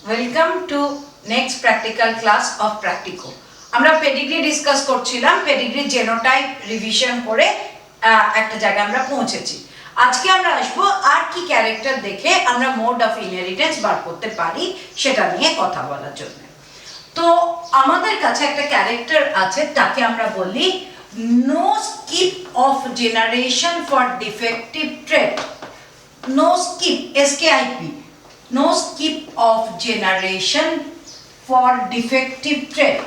Welcome to next practical class of প্র্যাকটিকো। আমরা pedigree discuss করছিলাম, পেডিগ্রি জেনোটাইপ রিভিশন করে একটা জায়গায় আমরা পৌঁছেছি। আজকে আমরা আসবো আর কি ক্যারেক্টার দেখে আমরা মোড অফ ইনহেরিটেন্স বার করতে পারি সেটা নিয়ে কথা বলার জন্য। তো আমাদের কাছে একটা ক্যারেক্টার আছে, তাকে আমরা বলি no skip of generation for defective trait. No skip, SKIP, no skip of generation for defective trait.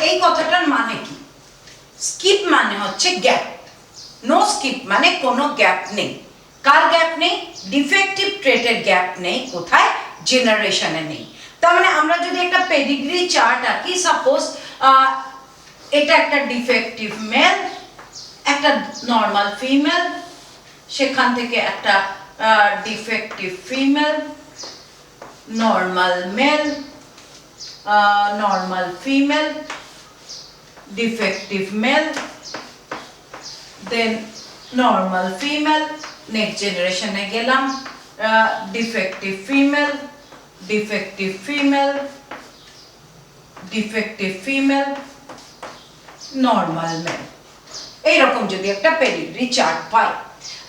এই কথাটার মানে কি? স্কিপ মানে হচ্ছে গ্যাপ, নো স্কিপ মানে কোনো গ্যাপ নেই। কার গ্যাপ নেই? ডিফেক্টিভ ট্রেটের গ্যাপ নেই। কোথায়? জেনারেশনে নেই। তার মানে আমরা যদি একটা পেডিগ্রি চার্ট আঁকি, সাপোজ এটা একটা ডিফেক্টিভ মেল, একটা নর্মাল ফিমেল, সেখান থেকে একটা defective female, normal male, normal female, defective male, then normal female, next জেনারেশনে গেলাম, defective female, defective female, defective female, normal male। এইরকম যদি একটা পেডিগ্রি চার্ট পাই,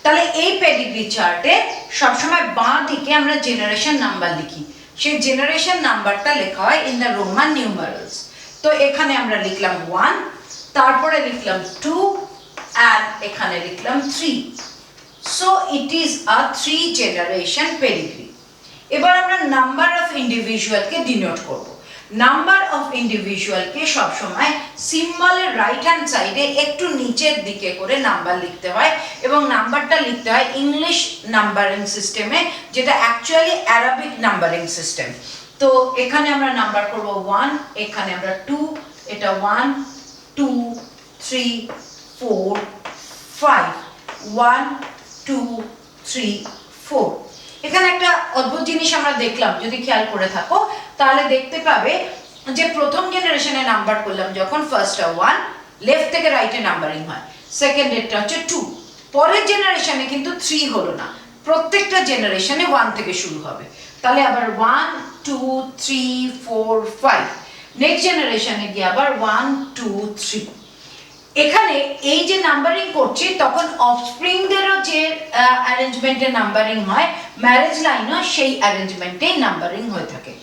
তাহলে এই পেডিগ্রি চার্টে সবসময় বাঁ দিকে আমরা জেনারেশন নাম্বার লিখি। সেই জেনারেশন নাম্বারটা লেখা হয় ইন দ্য রোমান নিউমারালস। তো এখানে আমরা লিখলাম 1, তারপরে লিখলাম 2, and এখানে লিখলাম 3। So it is a 3 generation pedigree. এবার আমরা নাম্বার অফ ইন্ডিভিজুয়ালকে ডিনোট করব। নাম্বার অফ ইন্ডিভিজুয়ালকে সবসময় সিম্বলের রাইট হ্যান্ড সাইডে একটু নিচের দিকে করে নাম্বার লিখতে হয়, এবং নাম্বারটা লিখতে হয় ইংলিশ নাম্বারিং সিস্টেমে, যেটা অ্যাকচুয়ালি অ্যারাবিক নাম্বারিং সিস্টেম। তো এখানে আমরা নাম্বার করব 1, এখানে আমরা 2, এটা 1 2 3 4 5, 1 2 3 4। এখানে একটা অদ্ভুত জিনিস আমরা দেখলাম, যদি খেয়াল করে থাকো তাহলে দেখতে পাবে যে প্রথম জেনারেশনে নাম্বার করলাম যখন, ফার্স্টটা 1, লেফট থেকে রাইটে নাম্বারিং হয়, সেকেন্ড এরটা হচ্ছে 2। পরের জেনারেশনে কিন্তু 3 হলো না, প্রত্যেকটা জেনারেশনে 1 থেকে শুরু হবে। তাহলে আবার 1 2 3 4 5, নেক্সট জেনারেশনে গিয়ে আবার 1 2 3। এখানে এই যে নাম্বারিং করছি তখন অফস্প্রিংদেরও যে অ্যারেঞ্জমেন্টে নাম্বারিং হয়, ম্যারেজ লাইনও সেই অ্যারেঞ্জমেন্টেই নাম্বারিং হয়ে থাকে।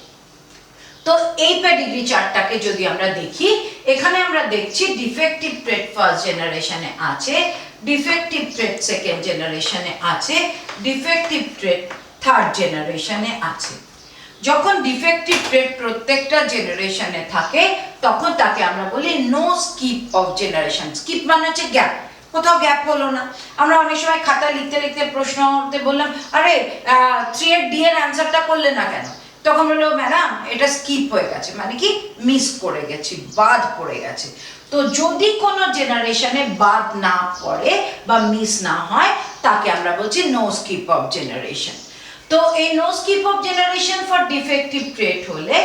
তো এই পেডিগ্রি চার্টটাকে যদি আমরা দেখি, এখানে আমরা দেখছি ডিফেক্টিভ ট্রেট ফার্স্ট জেনারেশনে আছে, ডিফেক্টিভ ট্রেট সেকেন্ড জেনারেশনে আছে, ডিফেক্টিভ ট্রেট থার্ড জেনারেশনে আছে। যখন ডিফেক্টিভ ট্রেট প্রত্যেকটা জেনারেশনে থাকে তখন তাকে আমরা বলি no skip of generation. Skip মানে হচ্ছে গ্যাপ, কোথাও গ্যাপ হলো না। আমরা অনেক সময় খাতা লিখতে লিখতে প্রশ্নতে বললাম, আরে 3 এর ডি এর অ্যান্সারটা করলে না কেন? তখন বললো, ম্যাডাম এটা স্কিপ হয়ে গেছে, মানে কি মিস করে গেছি, বাদ পড়ে গেছে। তো যদি কোনো জেনারেশনে বাদ না পড়ে বা মিস না হয় তাকে আমরা বলছি নো স্কিপ অফ জেনারেশন। তো এই no skip of generation for defective trait হলে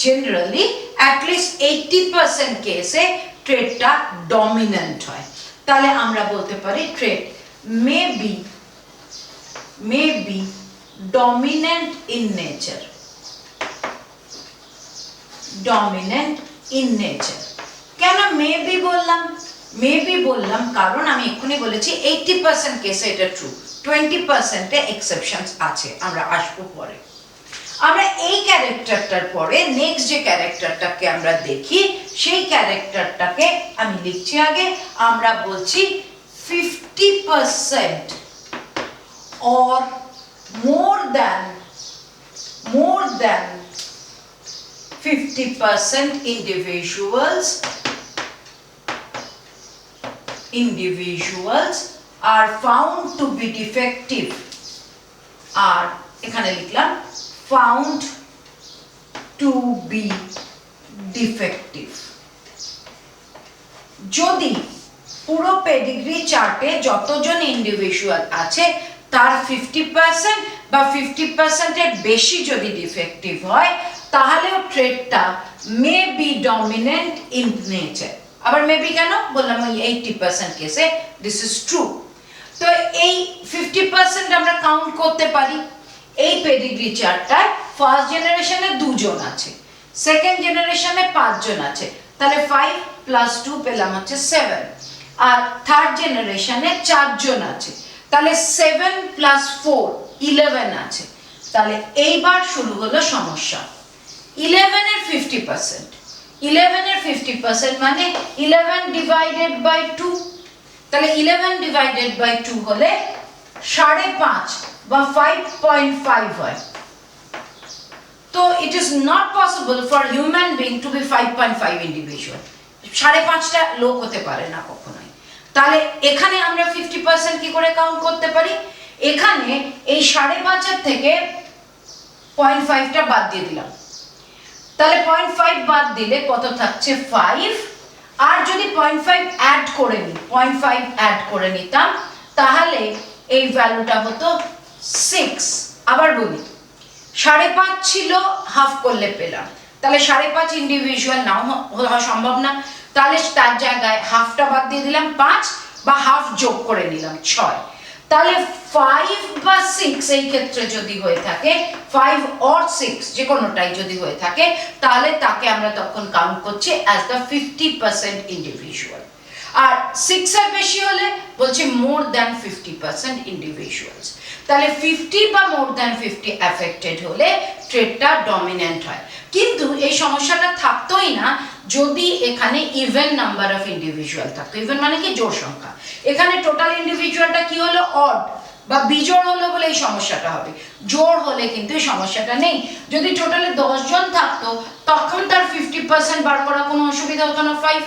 জেনারেলি অ্যাটলিস্ট 80% কেসে ট্রেটটা ডমিনেন্ট হয়। তাহলে আমরা বলতে পারি trait may be dominant in nature. Dominant in nature কেন মে বি বললাম? মে বি বললাম কারণ আমি এক্ষুনি বলেছি 80% কেসে এটা ট্রু, 20%-এ এক্সেপশনস আছে, আমরা আসবো পরে। আমরা এই ক্যারেক্টারটার পরে নেক্সট যে ক্যারেক্টারটাকে আমরা দেখি, সেই ক্যারেক্টারটাকে আমি লিখছি আগে, আমরা বলছি 50% or more than 50% individuals are found to be defective, আর এখানে লিখলাম found to be defective। যদি পুরো পেডিগ্রি চার্টে যতজন ইন্ডিভিজুয়াল আছে তার 50% বা 50%-এর বেশি যদি ডিফেক্টিভ হয়, তাহলেও ট্রেটটা may be dominant in nature. আবার মেবি কেন বললাম, ওই 80% কেসে দিস ইজ ট্রু। তো এই 50% আমরা কাউন্ট করতে পারি। এই পেডিগ্রি চার্টটায় ফার্স্ট জেনারেশনে 2 জন আছে, সেকেন্ড জেনারেশনে 5 জন আছে, তাহলে 5 + 2 পেলাম হচ্ছে 7। আর থার্ড জেনারেশনে 4 জন আছে, তাহলে 7 + 4 11 আছে। তাহলে এইবার শুরু হলো সমস্যা। 11 এর 50%, 11 এর 50% মানে 11 ডিভাইডেড বাই 2। তাহলে 11 ডিভাইডেড বাই 2 হলে 5.5 বা 5.5 হয়। তো it is not possible for human being to be 5.5 individual. 5.5টা লোক হতে পারে না কখনোই। তাহলে এখানে আমরা 50% কি করে কাউন্ট করতে পারি? এখানে এই 5.5 এর থেকে 0.5টা বাদ দিয়ে দিলাম। তাহলে 0.5 বাদ দিলে কত থাকছে? 5। আর যদি 0.5 অ্যাড করে নিই, 0.5 অ্যাড করে নিতাম, তাহলে এই ভ্যালুটা হতো 6। আবার বলি, 5.5 ছিল, হাফ করলে পেলাম, তাহলে 5.5 ইন্ডিভিজুয়াল নাও হওয়া সম্ভব না। তাহলে তার জায়গায় হাফটা বাদ দিয়ে দিলাম 5, বা হাফ যোগ করে নিলাম 6। তাহলে 5 বা 6 এই ক্ষেত্রে যদি হয়ে থাকে, 5 or 6 যে কোনোটাই যদি হয়ে থাকে, তাহলে তাকে আমরা তখন কাউন্ট করছি অ্যাজ দ্য 50% ইন্ডিভিজুয়াল। আর 6 এর বেশি হলে বলছি মোর দ্যান 50% ইন্ডিভিজুয়ালস। তাহলে 50 বা মোর দ্যান 50 অ্যাফেক্টেড হলে ট্রেটটা ডমিনেন্ট হয়। কিন্তু এই সমস্যাটা থাকতোই না যদি এখানে ইভেন নাম্বার অফ ইন্ডিভিজুয়াল থাকতো। ইভেন মানে কি? জোড় সংখ্যা। এখানে টোটাল ইন্ডিভিজুয়ালটা কি হলো? অড বা বিজোড় হলো বলে এই সমস্যাটা হবে। জোড় হলে কিন্তু এই সমস্যাটা নেই। যদি টোটালে 10 জন থাকতো, তখন তার 50% বার করা কোনো অসুবিধা হতো না। 5,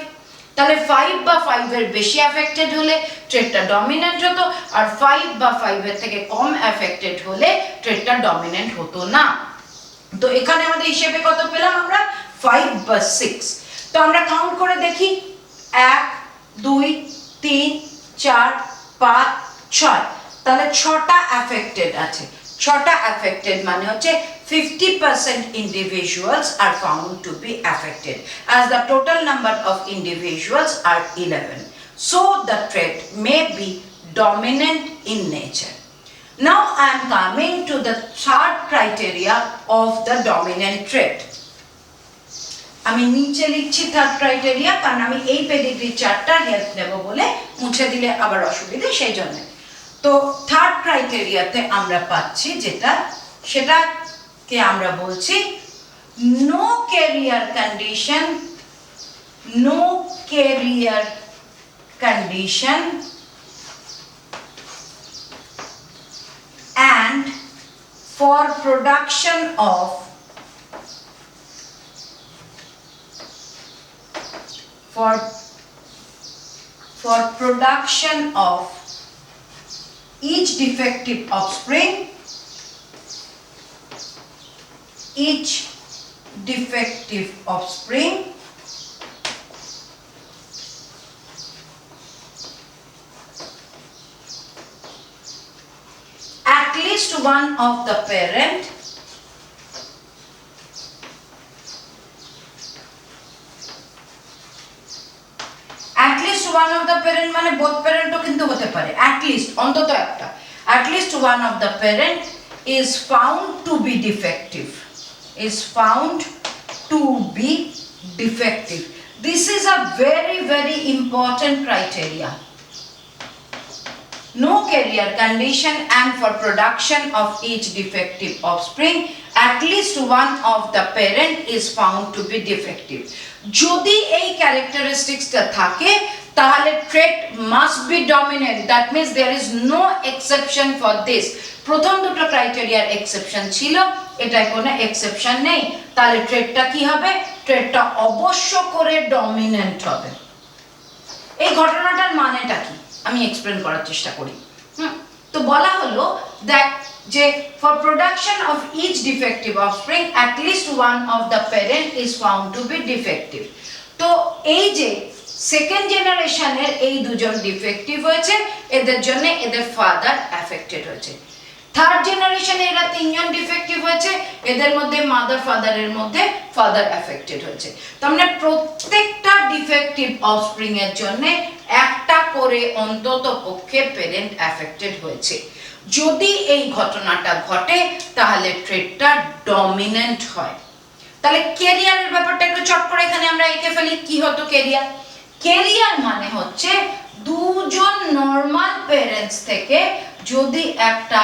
তাহলে 5 বা 5 এর বেশি অ্যাফেক্টেড হলে ট্রেটটা ডমিনেন্ট হতো, আর 5 বা 5 এর থেকে কম অ্যাফেক্টেড হলে ট্রেটটা ডমিনেন্ট হতো না। তো এখানে আমাদের হিসেবে কত পেলাম আমরা? 5 বা 6। তো আমরা কাউন্ট করে দেখি, 1 2 3 4 5 6। তাহলে 6টা অ্যাফেক্টেড আছে। 6টা অ্যাফেক্টেড মানে হচ্ছে 50% individuals are found to be affected, as the total number of individuals are 11. So the trait may be dominant in nature. Now I am coming to the third criteria of the dominant trait. আমি নিচে লিখছি third criteria, কারণ আমি এই pedigree চার্টটা help নেব বলে মুছে দিলে আবার অসুবিধা, সেই জন্য। তো থার্ড ক্রাইটেরিয়াতে আমরা পাচ্ছি যেটা, সেটাকে আমরা বলছি no carrier condition, no carrier condition and for production of each defective offspring, at least one of the parent মানে both parent ও কিন্তু হতে পারে, at least অন্তত একটা, at least one of the parent is found to be defective, This is a very very important criteria. No carrier condition and for production of each defective offspring, at least one of the parent is found to be defective. যদি এই ক্যারেক্টারিস্টিক্সটা থাকে, তাহলে trait must be dominant. That means there is no exception for this. প্রথম দুটো ক্রাইটেরিয়ার exception ছিল, এটায় কোনো exception নেই। তাহলে ট্রেটটা কি হবে? ট্রেটটা অবশ্য করে ডমিনেন্ট হবে। এই ঘটনাটার মানেটা কি আমি এক্সপ্লেন করার চেষ্টা করি। তো বলা হলো দেখ যে for production of each defective offspring at least one of the parent is found to be defective. তো এই যে সেকেন্ড জেনারেশনের এই দুজন ডিফেক্টিভ হয়েছে, এদের জন্য এদের ফাদার অ্যাফেক্টেড হয়েছে। থার্ড জেনারেশনে এরা তিনজন ডিফেক্টিভ হয়েছে, এদের মধ্যে মাদার ফাদারের মধ্যে ফাদার অ্যাফেক্টেড হয়েছে। তার মানে প্রত্যেকটা ডিফেক্টিভ অফস্প্রিং এর জন্য একটা করে অন্তত পক্ষে প্যারেন্ট অ্যাফেক্টেড হয়েছে। যদি এই ঘটনাটা ঘটে তাহলে ট্রেটটা ডমিনেন্ট হয়। তাহলে ক্যারিয়ারের ব্যাপারটা একটু চট করে এখানে আমরা এঁকে ফেলি। কি হতো ক্যারিয়ার? ক্যারিয়ার মানে হচ্ছে দুজন নর্মাল প্যারেন্টস থেকে যদি একটা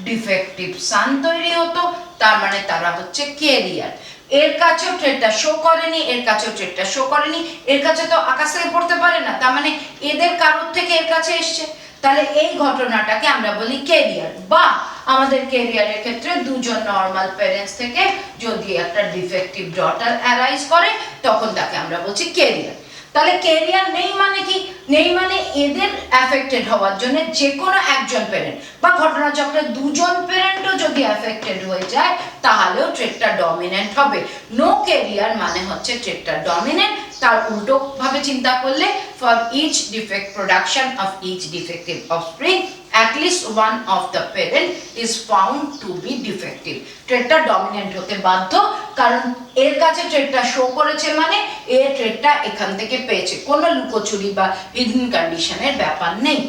ডিফেক্টিভ সান তৈরি হতো, তার মানে তারা হচ্ছে ক্যারিয়ার। এর কাছেও ট্রেটটা শো করেনি, এর কাছেও ট্রেটটা শো করেনি, এর কাছে তো আকাশ থেকে পড়তে পারে না, তার মানে এদের কারোর থেকে এর কাছে এসছে। তাহলে এই ঘটনাটাকে আমরা বলি ক্যারিয়ার। বা আমাদের ক্যারিয়ারের ক্ষেত্রে দুজন নর্মাল প্যারেন্টস থেকে যদি একটা ডিফেক্টিভ ডটার অ্যারাইজ করে তখন তাকে আমরা বলছি ক্যারিয়ার। তাহলে ক্যারিয়ার নেই মানে কি? নেই মানে এদের অ্যাফেক্টেড হওয়ার জন্য যে কোনো একজন প্যারেন্ট বা ঘটনাচক্রে দুজন প্যারেন্টও যদি অ্যাফেক্টেড হয়ে যায় তাহলেও ট্রেটটা ডমিনেন্ট হবে। নো ক্যারিয়ার মানে হচ্ছে ট্রেটটা ডমিনেন্ট। তার উল্টো ভাবে চিন্তা করলে for each defect production of each defective offspring at least one of the parent is found to be defective. ট্রেটটা ডমিনেন্ট হতে বাধ্য, কারণ এর কাছে ট্রেটটা শো করেছে মানে এই ট্রেটটা এখান থেকে পেয়েছে, কোনো লুকোচুরি বা হিডেন কন্ডিশনের ব্যাপার নেই।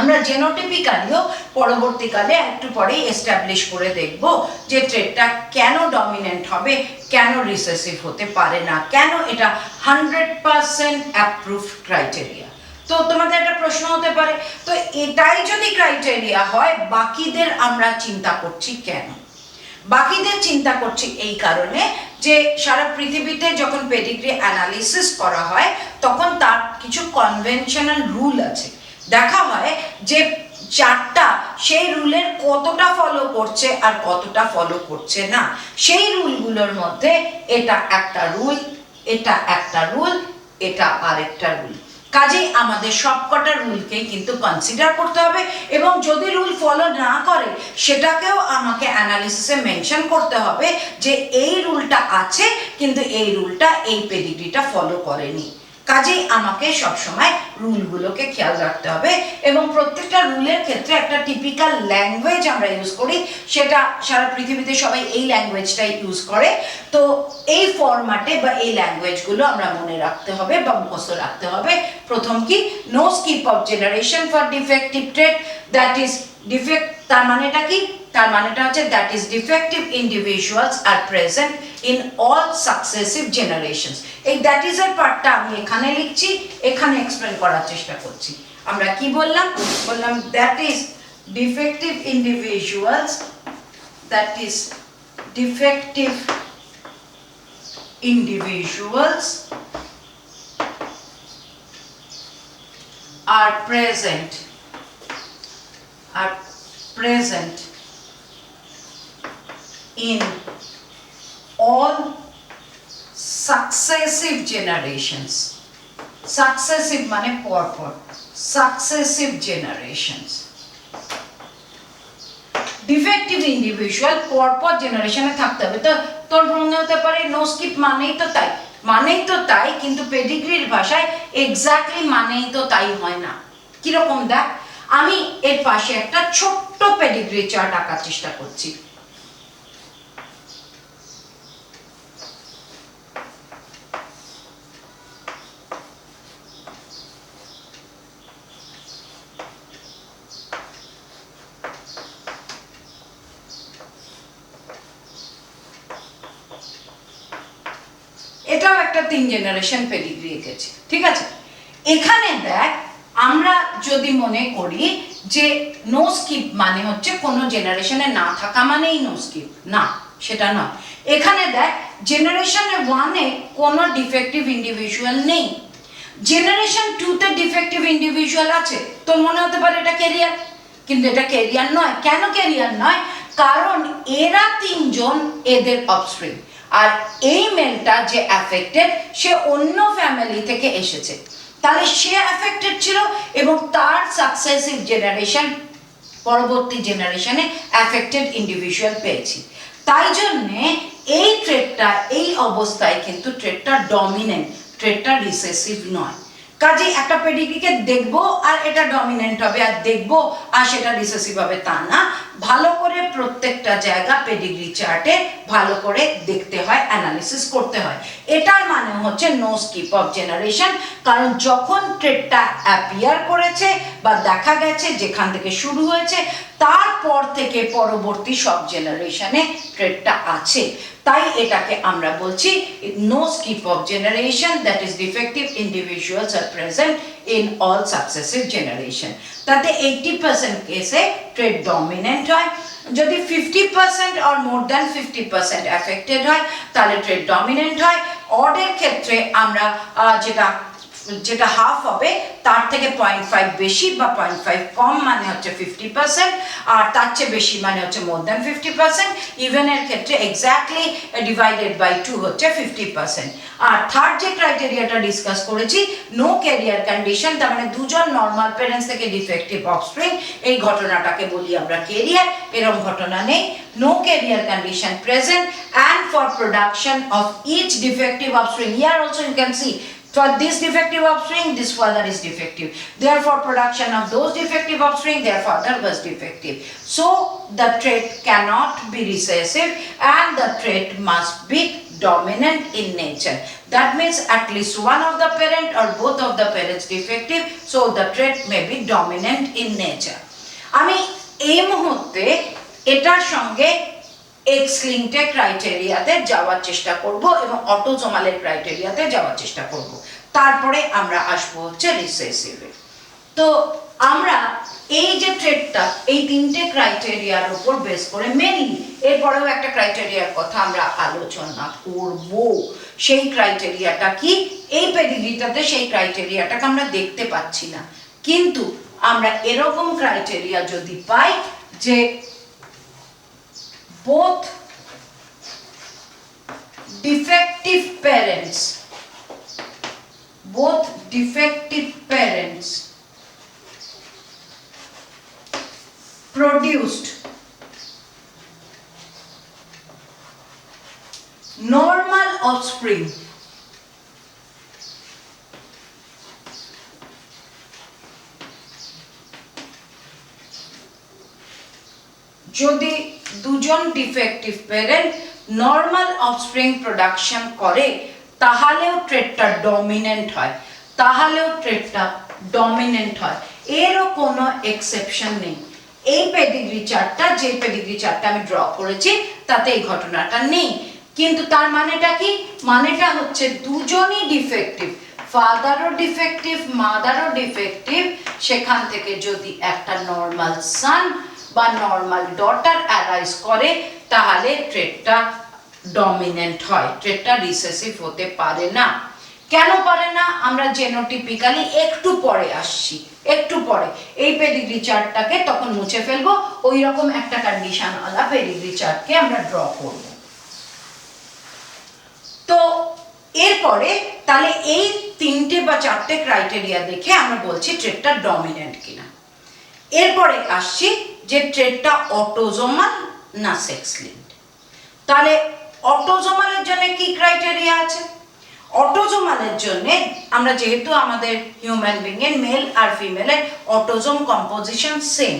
আমরা জেনোটিপিক্যালিও পরবর্তীকালে একটু পরেই এস্টাবলিশ করে দেখব যে ট্রেটটা কেন ডমিনেন্ট হবে, কেন রিসেসিভ হতে পারে না, কেন এটা 100% অ্যাপ্রুভড ক্রাইটেরিয়া। তো তোমাদের একটা প্রশ্ন হতে পারে, তো এটাই যদি ক্রাইটেরিয়া হয় বাকিদের আমরা চিন্তা করছি কেন? বাকিদের চিন্তা করছি এই কারণে যে সারা পৃথিবীতে যখন পেডিগ্রি অ্যানালিসিস করা হয় তখন তার কিছু কনভেনশনাল রুল আছে। দেখা হয় যে চারটা সেই রুলের কতটা ফলো করছে আর কতটা ফলো করছে না। সেই রুলগুলোর মধ্যে এটা একটা রুল, এটা একটা রুল, এটা আরেকটা রুল। কাজেই আমাদের সবকটা রুলকেই কিন্তু কনসিডার করতে হবে, এবং যদি রুল ফলো না করে সেটাকেও আমাকে অ্যানালিসিসে মেনশন করতে হবে যে এই রুলটা আছে কিন্তু এই রুলটা এই পেডিগ্রিটা ফলো করেনি। কাজেই আমাকে সবসময় রুলগুলোকে খেয়াল রাখতে হবে, এবং প্রত্যেকটা রুলের ক্ষেত্রে একটা টিপিক্যাল ল্যাঙ্গুয়েজ আমরা ইউজ করি, সেটা সারা পৃথিবীতে সবাই এই ল্যাঙ্গুয়েজটাই ইউজ করে। তো এই ফরম্যাটে বা এই ল্যাঙ্গুয়েজগুলো আমরা মনে রাখতে হবে বা মুখস্থ রাখতে হবে। প্রথম কি, no skip of generation for defective trait, that is defect. তার মানেটা কি? তার মানেটা হচ্ছে that is defective individuals are present in all successive generations. এই দ্যাট ইজ এর পার্টটা আমি এখানে লিখছি, এখানে এক্সপ্লেন করার চেষ্টা করছি। আমরা কি বললাম? বললাম that is defective individuals, that is defective individuals are present in all successive generations. Successive মানে পরপর, successive generations. ডিফেক্টিভ ইন্ডিভিজুয়াল পরপর জেনারেশনে থাকতে হবে। তো তোর মনে হতে পারে নো স্কিপ মানেই তো তাই, কিন্তু পেডিগ্রির ভাষায় এক্স্যাক্টলি মানেই তো তাই হয় না। কিরকম দেখ, আমি এর পাশে একটা ছোট্ট পেডিগ্রি চার্ট আঁকার চেষ্টা করছি। এটাও একটা 3 জেনারেশন পেডিগ্রি এঁকেছে, ঠিক আছে। এখানে দেখ, আমরা যদি মনে করি যে নো স্কিপ মানে হচ্ছে কোনো জেনারেশনে না থাকা মানেই নো স্কিপ, না, সেটা নয়। এখানে দেখ, জেনারেশনে 1-এ কোনো ডিফেক্টিভ ইন্ডিভিজুয়াল নেই, জেনারেশন 2-তে ডিফেক্টিভ ইন্ডিভিজুয়াল আছে। তোর মনে হতে পারে এটা ক্যারিয়ার, কিন্তু এটা ক্যারিয়ার নয়। কেন ক্যারিয়ার নয়? কারণ এরা 3 জন এদের অফস্প্রিং, আর এই মেলটা যে অ্যাফেক্টেড সে অন্য ফ্যামিলি থেকে এসেছে, তাহলে সে অ্যাফেক্টেড ছিল এবং তার সাকসেসিভ জেনারেশন পরবর্তী জেনারেশনে অ্যাফেক্টেড ইন্ডিভিজুয়াল পেয়েছি। তাই জন্যে এই ট্রেটটা এই অবস্থায় কিন্তু ট্রেটটা ডমিনেন্ট, ট্রেটটা রিসেসিভ নয়। কাজেই একটা পেডিগ্রিকে দেখবো আর এটা ডমিনেন্ট হবে, আর দেখবো আর সেটা রিসেসিভ হবে তা না, ভালো করে প্রত্যেকটা জায়গা পেডিগ্রি চার্টে ভালো করে দেখতে হয়, অ্যানালিসিস করতে হয়। এটার মানে হচ্ছে নো স্কিপ অফ জেনারেশন, কারণ যখন ট্রেডটা অ্যাপিয়ার করেছে বা দেখা গেছে যেখান থেকে শুরু হয়েছে তারপর থেকে পরবর্তী সব জেনারেশনে ট্রেডটা আছে, তাই এটাকে আমরা বলছি no skip of generation, that is defective individuals are present in all successive generation. তাতে 80% কেসে ট্রেড ডমিনেন্ট হয়, যদি 50% অর মোর দ্যান 50% অ্যাফেক্টেড হয় তাহলে ট্রেড ডমিনেন্ট হয়। অডের ক্ষেত্রে আমরা যেটা হাফ হবে তার থেকে 0.5 বেশি বা 0.5 কম মানে হচ্ছে 50%, আর তার চেয়ে বেশি মানে হচ্ছে মোর দ্যান 50%। ইভেনের ক্ষেত্রে এক্স্যাক্টলি ডিভাইডেড বাই 2 হচ্ছে 50%। আর থার্ড যে ক্রাইটেরিয়াটা ডিসকাস করেছি, নো ক্যারিয়ার কন্ডিশন, তার মানে দুজন নর্মাল প্যারেন্টস থেকে ডিফেক্টিভ অফস্প্রিং, এই ঘটনাটাকে বলি আমরা ক্যারিয়ার। এরকম ঘটনা নেই। No carrier condition present and for production of each defective offspring, here also you can see for this defective offspring this father is defective, therefore production of those defective offspring their father was defective, so the trait cannot be recessive and the trait must be dominant in nature. That means at least one of the parent or both of the parents defective, so the trait may be dominant in nature. আমি এই মুহূর্তে এটার সঙ্গে x linked ক্রাইটেরিয়াতে যাওয়ার চেষ্টা করব এবং অটোজোমালের ক্রাইটেরিয়াতে যাওয়ার চেষ্টা করব, তারপরে আমরা আসবো হচ্ছে রিসেসিভে। তো আমরা এই যে ট্রেডটা এই তিনটে ক্রাইটেরিয়ার উপর বেস করে মেনলি, এরপরেও একটা ক্রাইটেরিয়ার কথা আমরা আলোচনা করব, সেই ক্রাইটেরিয়াটা কি? এই পেডিগ্রিটাতে সেই ক্রাইটেরিয়াটাকে আমরা দেখতে পাচ্ছি না, কিন্তু আমরা এরকম ক্রাইটেরিয়া যদি পাই যে both defective parents produced normal offspring, যদি দুজন defective parent normal offspring production করে তাহলেও ট্রেডটা ডমিনেন্ট হয়, এরও কোনো এক্সেপশন নেই। এই পেডিগ্রি চার্টটা, যে পেডিগ্রি চার্টটা আমি ড্র করেছি তাতে এই ঘটনাটা নেই, কিন্তু তার মানেটা কি? মানেটা হচ্ছে দুজনই ডিফেক্টিভ, ফাদারও ডিফেক্টিভ মাদারও ডিফেক্টিভ, সেখান থেকে যদি একটা নর্মাল সান বা নর্মাল ডটার অ্যারাইজ করে তাহলে ট্রেডটা ডমিনেন্ট হয়, ট্রেডটা রিসেসিভ হতে পারে না। কেন পারে না আমরা জেনোটিপিক্যালি একটু পরে আসছি, একটু পরে এই পেডিগ্রি চার্টটাকে তখন মুছে ফেলবো, ওই রকম একটা কন্ডিশনওয়ালা পেডিগ্রি চার্টকে আমরা ড্র করব। তো এরপরে তাহলে এই তিনটে বা চারটে ক্রাইটেরিয়া দেখে আমরা বলছি ট্রেডটা ডমিনেন্ট কিনা। এরপরে আসছি যে ট্রেডটা অটোজোমাল না সেক্স লিঙ্কড। তাহলে অটোজোমালের জন্য কি ক্রাইটেরিয়া আছে? অটোজোমালের জন্য আমরা যেহেতু আমাদের হিউম্যান বিং এর মেল আর ফিমেলের অটোজোম কম্পোজিশন সেম,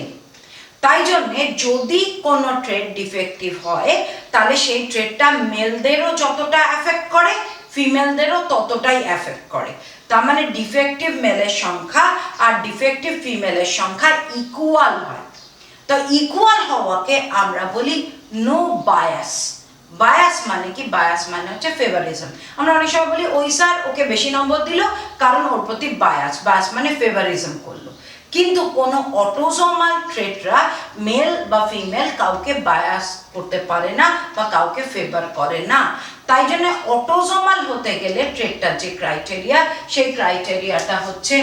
তাই জন্যে যদি কোনো ট্রেড ডিফেক্টিভ হয় তাহলে সেই ট্রেডটা মেলদেরও যতটা অ্যাফেক্ট করে ফিমেলদেরও ততটাই অ্যাফেক্ট করে। তার মানে ডিফেক্টিভ মেলের সংখ্যা আর ডিফেক্টিভ ফিমেলের সংখ্যা ইকুয়াল হয়। তো ইকুয়াল হওয়াকে আমরা বলি নো বায়াস। বায়াস মানে কি? বায়াস মানে হচ্ছে ফেভারিজম। আমরা অনেক সময় বলি ওই স্যার ওকে বেশি নম্বর দিল কারণ ওর প্রতি বায়াস, বায়াস মানে ফেভারিজম করলো। কিন্তু কোনো অটোজোমাল ট্রেটরা মেল বা ফিমেল কাউকে বায়াস করতে পারে না বা কাউকে ফেভার করে না। তাই জন্য অটোজোমাল হতে গেলে ট্রেটটার যে ক্রাইটেরিয়া, সেই ক্রাইটেরিয়াটা হচ্ছে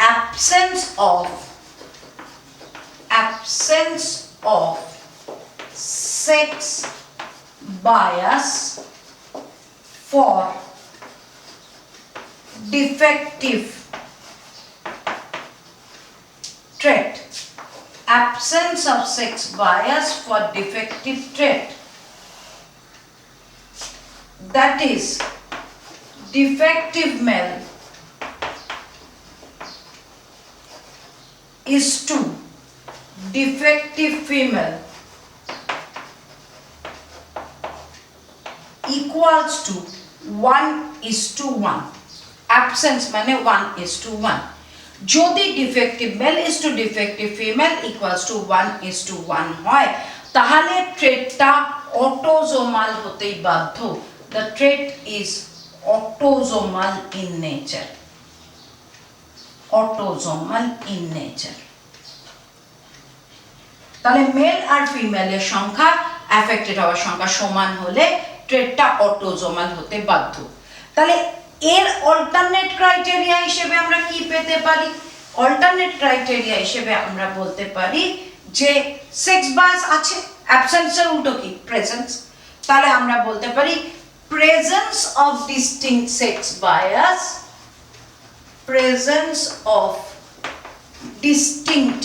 absence of sex bias for defective trait. Absence of sex bias for defective trait, that is defective male is to defective female equals to 1:1, absence মানে 1:1, যদি defective male is to defective female equals to 1:1 হয় তাহলে ট্রেটটা autosomal হতেই বাধ্য। the trait is autosomal in nature, autosomal in nature। তাহলে mail আর ফিমেলের সংখ্যা affected হওয়ার সংখ্যা সমান হলে ট্রেটটা অটোজোমাল হতে বাধ্য। তাহলে এর অল্টারনেট ক্রাইটেরিয়া হিসেবে আমরা কি পেতে পারি? অল্টারনেট ক্রাইটেরিয়া হিসেবে আমরা বলতে পারি যে সেক্স বায়াস আছে, অ্যাবসেন্সের উল্টো কি? প্রেজেন্স। তাহলে আমরা বলতে পারি presence of distinct sex bias, presence of distinct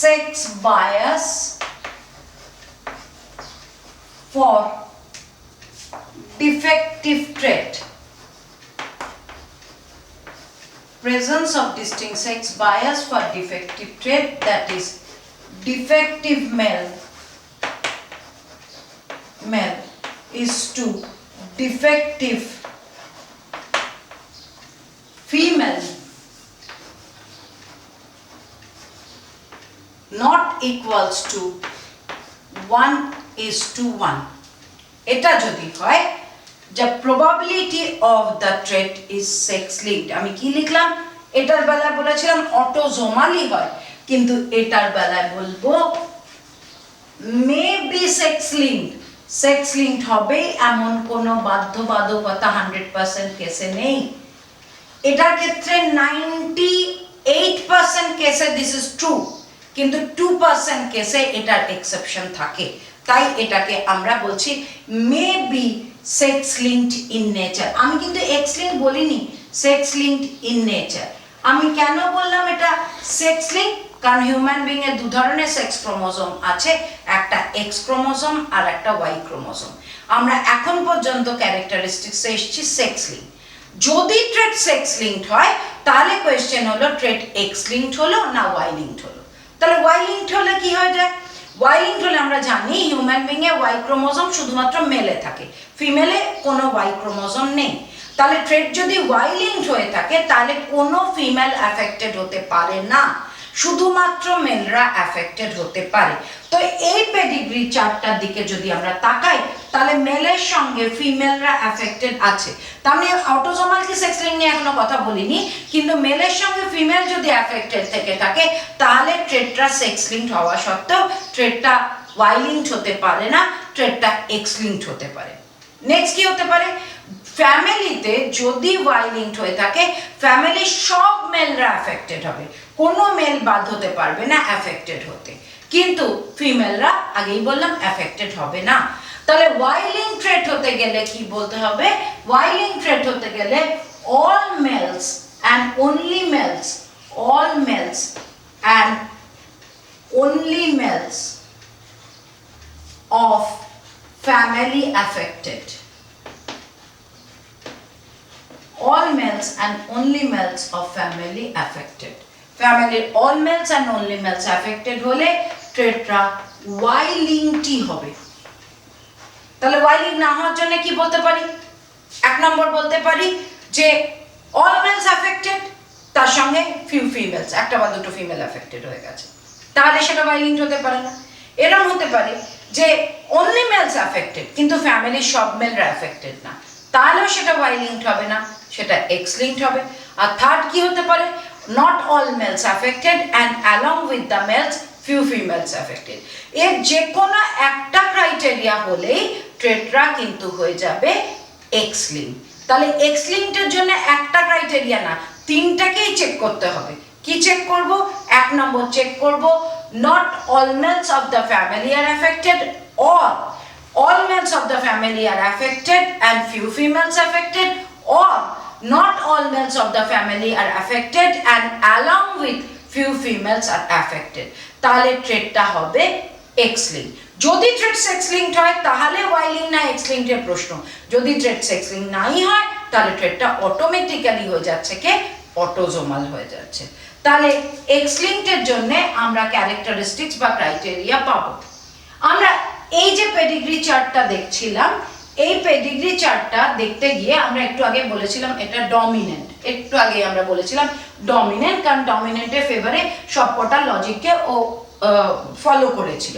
sex bias for defective trait, presence of distinct sex bias for defective trait, that is defective male is to defective female not equals to 1:1। এটা যদি হয় the probability of the trait is sex linked। আমি কি লিখলাম? এটার বেলায় বলেছিলাম অটোজোমালি হয়, কিন্তু এটার বেলায় বলবো maybe sex linked। Sex linked হবে এমন কোনো বাধ্যবাধকতা 100% কেসে নেই। এটার ক্ষেত্রে 98% কেসে দিস ইজ ট্রু, কিন্তু 2% কেসে এটার এক্সেপশন থাকে। তাই এটাকে আমরা বলছি may be sex linked in nature. আমি কিন্তু এক্স লিঙ্কড বলিনি, সেক্স লিঙ্কড ইন নেচার। আমি কেন বললাম এটা সেক্স লিঙ্কড? কারণ হিউম্যান বিং এর দু ধরনের সেক্স ক্রোমোজোম আছে, একটা এক্স ক্রোমোজোম আর একটা ওয়াই ক্রোমোজোম। আমরা এখন পর্যন্ত ক্যারেক্টারিস্টিক্সে এসেছি সেক্স লিঙ্ক। যদি ট্রেট সেক্স লিঙ্কড হয় তাহলে কোয়েশ্চেন হলো ট্রেট এক্স লিঙ্কড হলো না ওয়াই লিঙ্কড হলো। তাহলে ওয়াই লিঙ্কড হলে কি হয়ে যায়? ওয়াই লিঙ্কড হলে আমরা জানি হিউম্যান বিং এ ওয়াই ক্রোমোজোম শুধুমাত্র মেলে থাকে, ফিমেলে কোনো ওয়াই ক্রোমোজোম নেই। তাহলে ট্রেট যদি ওয়াই লিঙ্কড হয়ে থাকে তাহলে কোনো ফিমেল অ্যাফেক্টেড হতে পারে না, শুধুমাত্র মেলরা অ্যাফেক্টেড হতে পারে। তো এই পেডিগ্রি চার্টটার দিকে যদি আমরা তাকাই তাহলে মেলের সঙ্গে ফিমেলরা অ্যাফেক্টেড আছে। তার মানে অটোজোমাল কি সেক্স লিঙ্ক নিয়ে এখনো কথা বলিনি, কিন্তু মেলের সঙ্গে ফিমেল যদি অ্যাফেক্টেড থেকে থাকে তাহলে ট্রেটটা সেক্স লিঙ্কড হওয়া সত্ত্বেও ট্রেটটা ওয়াই লিঙ্কড হতে পারে না, ট্রেটটা এক্স লিঙ্কড হতে পারে। নেক্সট কি হতে পারে? ফ্যামিলিতে যদি ওয়াই লিঙ্কড হয়ে থাকে ফ্যামিলির সব মেলরা অ্যাফেক্টেড হবে, কোনো মেল বাদ হতে পারবে না অ্যাফেক্টেড হতে, কিন্তু ফিমেলরা আগেই বললাম অ্যাফেক্টেড হবে না। তাহলে ওয়াই লিঙ্ক ট্রেট হতে গেলে কি বলতে হবে? ওয়াই লিঙ্ক ট্রেট হতে গেলে all males and only males, all males and only males of family affected, all males and only males of family affected, family all males and only males affected হলে ট্রেটটা Y লিঙ্কডই হবে। তাহলে Y link না হওয়ার জন্য কি বলতে পারি? এক নম্বর বলতে পারি যে all males affected তার সঙ্গে few females, একটা বা দুটো ফিমেল অ্যাফেক্টেড হয়ে গেছে, তাহলে সেটা ওয়াই লিঙ্কড হতে পারে না। এরকম হতে পারে যে only males affected কিন্তু ফ্যামিলির সব মেলরা অ্যাফেক্টেড না, তাহলেও সেটা ওয়াই লিঙ্কড হবে না, সেটা এক্স লিঙ্কড হবে। আর থার্ড কি হতে পারে? not all males affected and along with the males few females affected। এর যে কোনো একটা ক্রাইটেরিয়া হলেই ট্রেটরা কিন্তু হয়ে যাবে এক্স লিঙ্ক। তাহলে এক্স লিঙ্কটার জন্য একটা ক্রাইটেরিয়া না, তিনটাকেই চেক করতে হবে। কি চেক করব? এক নম্বর চেক করব not all males of the family are affected or all males of the family are affected and few females affected, or not all males of the family are affected and along with few females are affected। তাহলে ট্রেটটা হবে x link. যদি ট্রেট sex linked হয় তাহলে Y link না x linked এর প্রশ্ন, যদি ট্রেট sex link নাই হয় তাহলে ট্রেটটা অটোমেটিক্যালি হয়ে যাচ্ছে কে অটোজোমাল হয়ে যাচ্ছে। তাহলে এক্স লিঙ্কডের জন্য আমরা ক্যারেক্টারিস্টিক্স বা ক্রাইটেরিয়া পাবো। আমরা এই যে পেডিগ্রি চার্টটা দেখছিলাম, এই পেডিগ্রি চার্টটা দেখতে গিয়ে আমরা একটু আগে বলেছিলাম এটা ডমিনেন্ট, একটু আগে আমরা বলেছিলাম ডমিনেন্ট, কারণ ডমিনেন্টের ফেভারে সবকটা লজিককে ও ফলো করেছিল।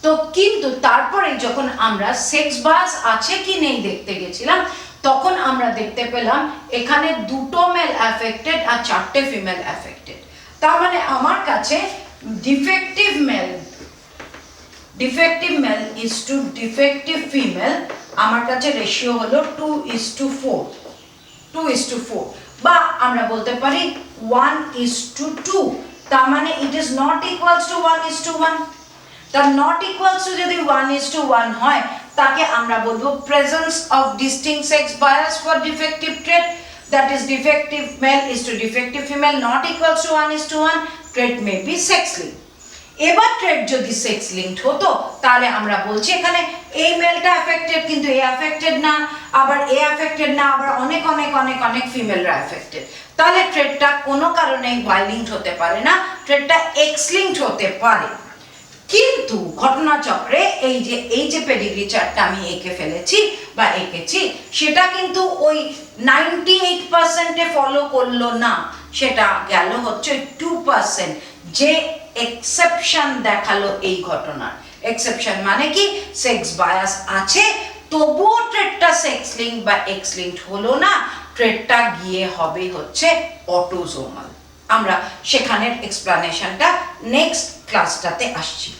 তো কিন্তু তারপরে যখন আমরা সেক্স বায়াস আছে কি নেই দেখতে গেছিলাম, তখন আমরা দেখতে পেলাম এখানে দুটো মেল অ্যাফেক্টেড আর 4টে ফিমেল অ্যাফেক্টেড। তার মানে আমার কাছে defective male is to defective female আমার কাছে রেশিও হলো 2:4 বা আমরা বলতে পারি 1:2। তার মানে ইট ইজ নট ইকুয়ালস টু 1:1। তার নট ইকুয়ালস টু যদি 1:1 হয় তাকে আমরা বলবো presence of distinct sex bias for defective trait, that is defective male is to defective female not equals to 1:1, trait may be sex linked। এবার ট্রেট যদি sex linked হতো তাহলে আমরা বলছি এখানে এই মেলটা অ্যাফেক্টেড কিন্তু এ অ্যাফেক্টেড না, আবার এ অ্যাফেক্টেড না, আবার অনেক অনেক অনেক অনেক ফিমেলরা অ্যাফেক্টেড। তাহলে ট্রেটটা কোনো কারণেই ওয়াই লিঙ্কড হতে পারে না, ট্রেটটা এক্স লিঙ্কড হতে পারে। কিন্তু ঘটনাচক্রে এই যে পেডিগ্রি চার্টটা আমি এঁকে ফেলেছি বা এঁকেছি, সেটা কিন্তু ওই 98% ফলো করলো না, সেটা গেল হচ্ছে 2%, যে এক্সেপশন দেখালো এই ঘটনার। এক্সেপশন মানে কি, সেক্স বায়াস আছে তবুও ট্রেটটা সেক্স লিঙ্ক বা এক্স লিঙ্কড হলো না, ট্রেটটা গিয়ে হবে হচ্ছে অটোজোমাল। আমরা সেখানের এক্সপ্লানেশনটা নেক্সট ক্লাসটাতে আসছি।